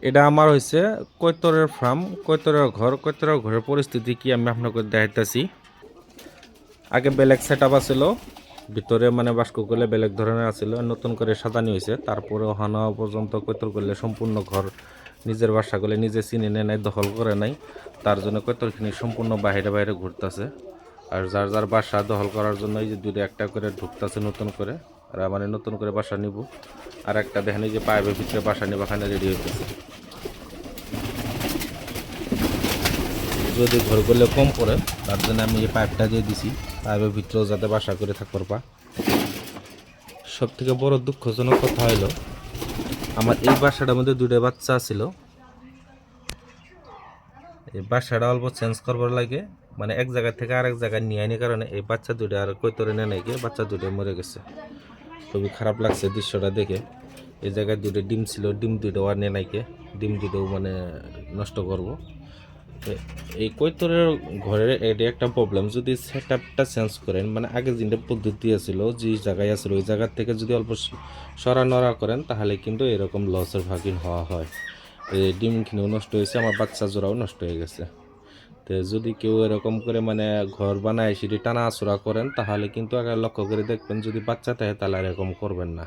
এটা আমার হয়েছে কৈতরের ফার্ম, কৈতরের ঘরের পরিস্থিতি কি আমি আপনাকে দেখাইতেছি। আগে বেলেগ সেট আপ আছিল, ভিতরে মানে বাস্ক করলে বেলেগ ধরনের আছিল, নতুন করে সাজানি হয়েছে। তারপরে ওখানো পর্যন্ত কৈতর করলে সম্পূর্ণ ঘর নিজের বাসা করলে নিজে চিনে নেয় নাই, দখল করে নাই। তার জন্য কৈতরখিনি সম্পূর্ণ বাইরে বাইরে ঘুরতেছে। আর যার যার বাসা দখল করার জন্য এই যে দুটো একটা করে ঢুকতেছে নতুন করে, আর মানে নতুন করে বাসা নিব। আর একটা দেখেন এই যে পাইপের ভিতরে বাসা নিব, এখানে রেডি হইতেছে। যদি ঘর করলে কম পড়ে তার জন্য আমি এই পাইপটা দিয়ে দিছি, পাইপের ভিতরেও যাতে বাসা করে থাকতে পারবা। সব থেকে বড় দুঃখজনক কথা হইল, আমার এই বাসাটার মধ্যে দুটো বাচ্চা ছিল। এই বাসাটা অল্প চেঞ্জ করবার লাগে, মানে এক জায়গা থেকে আরেক জায়গায় নিয়ে আনি কারণে এই বাচ্চা দুটো আর কৈতরে নেয় নাই গিয়ে বাচ্চা দুটো মরে গেছে। খুবই খারাপ লাগছে দৃশ্যটা দেখে। এই জায়গায় দুটো ডিম ছিল, ডিম দুটো আর নেয় নাইকে, ডিম দুটো মানে নষ্ট করবো। এই কৈতরের ঘরের এটা একটা প্রবলেম, যদি সেট আপটা চেঞ্জ করেন, মানে আগে যেটা পদ্ধতি আছিল যে জায়গায় আছিল ওই জায়গার থেকে যদি অল্প সরানড়া করেন তাহলে কিন্তু এরকম লসের ভাগিন হওয়া হয়। এই ডিমখিনিও নষ্ট হয়েছে, আমার বাচ্চা জোড়াও নষ্ট হয়ে গেছে। তো যদি কেউ এরকম করে মানে ঘর বানায় সেটি টানা আঁচড়া করেন তাহলে কিন্তু আগে লক্ষ্য করে দেখবেন, যদি বাচ্চা থাকে তাহলে এরকম করবেন না।